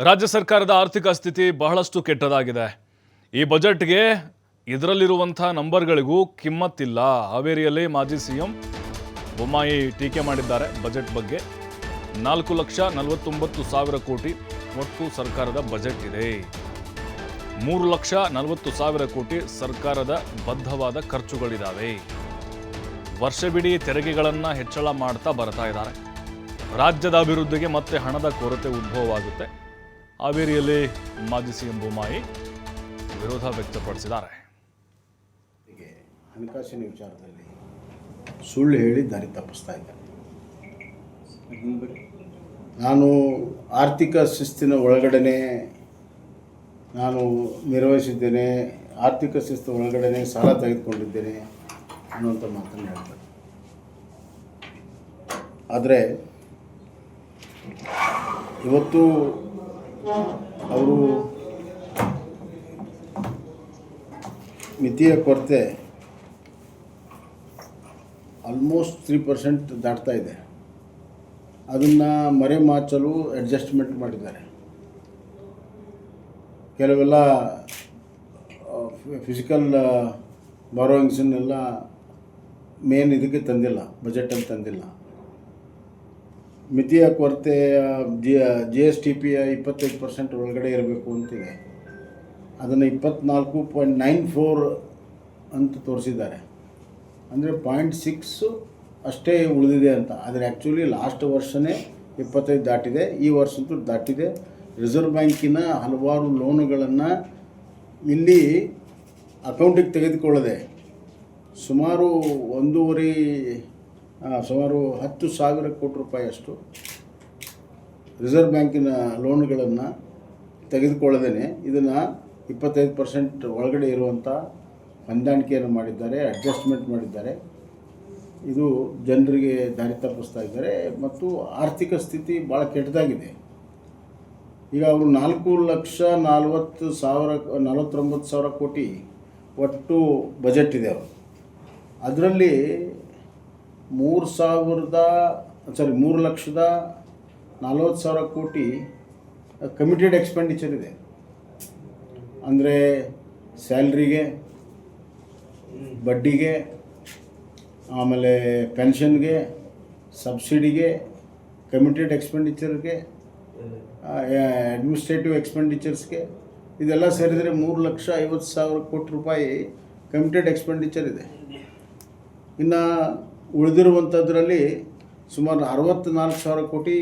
ರಾಜ್ಯ ಸರ್ಕಾರದ ಆರ್ಥಿಕ ಸ್ಥಿತಿ ಬಹಳಷ್ಟು ಕೆಟ್ಟದಾಗಿದೆ. ಈ ಬಜೆಟ್ಗೆ ಇದರಲ್ಲಿರುವಂಥ ನಂಬರ್ಗಳಿಗೂ ಕಿಮ್ಮತ್ತಿಲ್ಲ. ಹಾವೇರಿಯಲ್ಲಿ ಮಾಜಿ ಸಿಎಂ ಬೊಮ್ಮಾಯಿ ಟೀಕೆ ಮಾಡಿದ್ದಾರೆ ಬಜೆಟ್ ಬಗ್ಗೆ. 4,49,000 ಕೋಟಿ ಒಟ್ಟು ಸರ್ಕಾರದ ಬಜೆಟ್ ಇದೆ. 3,40,000 ಕೋಟಿ ಸರ್ಕಾರದ ಬದ್ಧವಾದ ಖರ್ಚುಗಳಿದ್ದಾವೆ. ವರ್ಷವಿಡೀ ತೆರಿಗೆಗಳನ್ನು ಹೆಚ್ಚಳ ಮಾಡ್ತಾ ಬರ್ತಾ ಇದ್ದಾರೆ. ರಾಜ್ಯದ ಅಭಿವೃದ್ಧಿಗೆ ಮತ್ತೆ ಹಣದ ಕೊರತೆ ಉದ್ಭವವಾಗುತ್ತೆ. ಹಾವೇರಿಯಲ್ಲಿ ಮಾಜಿ ಸಿಎಂ ಬೊಮ್ಮಾಯಿ ವಿರೋಧ ವ್ಯಕ್ತಪಡಿಸಿದ್ದಾರೆ. ಹಣಕಾಸಿನ ವಿಚಾರದಲ್ಲಿ ಸುಳ್ಳು ಹೇಳಿ ದಾರಿ ತಪ್ಪಿಸ್ತಾ ಇದ್ದಾರೆ. ನಾನು ಆರ್ಥಿಕ ಶಿಸ್ತಿನ ಒಳಗಡೆ ನಾನು ನಿರ್ವಹಿಸಿದ್ದೇನೆ, ಆರ್ಥಿಕ ಶಿಸ್ತು ಒಳಗಡೆ ಸಾಲ ತೆಗೆದುಕೊಂಡಿದ್ದೇನೆ ಅನ್ನುವಂಥ ಮಾತನ್ನು ಹೇಳ್ತಾರೆ. ಆದರೆ ಇವತ್ತು ಅವರು ಮಿತಿಯ ಕೊರತೆ ಆಲ್ಮೋಸ್ಟ್ 3% ದಾಟ್ತಾ ಇದೆ. ಅದನ್ನು ಮರೆಮಾಚಲು ಅಡ್ಜಸ್ಟ್ಮೆಂಟ್ ಮಾಡಿದ್ದಾರೆ. ಕೆಲವೆಲ್ಲ ಫಿಸಿಕಲ್ ಬಾರೋಯಿಂಗ್ಸನ್ನೆಲ್ಲ ಮೇನ್ ಇದಕ್ಕೆ ತಂದಿಲ್ಲ, ಬಜೆಟಲ್ಲಿ ತಂದಿಲ್ಲ. ಮಿತಿಯ ಕೊರತೆ GSTP 25% ಒಳಗಡೆ ಇರಬೇಕು ಅಂತಿದೆ. ಅದನ್ನು 24.94 ಅಂತ ತೋರಿಸಿದ್ದಾರೆ. ಅಂದರೆ 0.6 ಅಷ್ಟೇ ಉಳಿದಿದೆ ಅಂತ. ಆದರೆ ಆ್ಯಕ್ಚುಲಿ ಲಾಸ್ಟ್ ವರ್ಷವೇ 25 ದಾಟಿದೆ, ಈ ವರ್ಷಂತೂ ದಾಟಿದೆ. ರಿಸರ್ವ್ ಬ್ಯಾಂಕಿನ ಹಲವಾರು ಲೋನುಗಳನ್ನು ಇಲ್ಲಿ ಅಕೌಂಟಿಗೆ ತೆಗೆದುಕೊಳ್ಳದೆ ಸುಮಾರು 10,000 ಕೋಟಿ ರೂಪಾಯಿಯಷ್ಟು ರಿಸರ್ವ್ ಬ್ಯಾಂಕಿನ ಲೋನ್ಗಳನ್ನು ತೆಗೆದುಕೊಳ್ಳದೇ ಇದನ್ನು 25% ಒಳಗಡೆ ಇರುವಂಥ ಹೊಂದಾಣಿಕೆಯನ್ನು ಮಾಡಿದ್ದಾರೆ, ಅಡ್ಜಸ್ಟ್ಮೆಂಟ್ ಮಾಡಿದ್ದಾರೆ. ಇದು ಜನರಿಗೆ ದಾರಿ ತಪ್ಪಿಸ್ತಾ ಇದ್ದಾರೆ ಮತ್ತು ಆರ್ಥಿಕ ಸ್ಥಿತಿ ಭಾಳ ಕೆಟ್ಟದಾಗಿದೆ. ಈಗ ಅವರು 4,49,000 ಕೋಟಿ ಒಟ್ಟು ಬಜೆಟ್ ಇದೆ ಅವರು. ಅದರಲ್ಲಿ 3,40,000 ಕೋಟಿ ಕಮಿಟೆಡ್ ಎಕ್ಸ್ಪೆಂಡಿಚರ್ ಇದೆ. ಅಂದರೆ ಸ್ಯಾಲ್ರಿಗೆ, ಬಡ್ಡಿಗೆ, ಆಮೇಲೆ ಪೆನ್ಷನ್ಗೆ, ಸಬ್ಸಿಡಿಗೆ, ಕಮಿಟೆಡ್ ಎಕ್ಸ್ಪೆಂಡಿಚರ್ಗೆ, ಅಡ್ಮಿನಿಸ್ಟ್ರೇಟಿವ್ ಎಕ್ಸ್ಪೆಂಡಿಚರ್ಸ್ಗೆ ಇದೆಲ್ಲ ಸೇರಿದರೆ 3,50,000 ಕೋಟಿ ರೂಪಾಯಿ ಕಮಿಟೆಡ್ ಎಕ್ಸ್ಪೆಂಡಿಚರ್ ಇದೆ. ಇನ್ನು ಉಳಿದಿರುವಂಥದ್ರಲ್ಲಿ ಸುಮಾರು 64,000 ಕೋಟಿ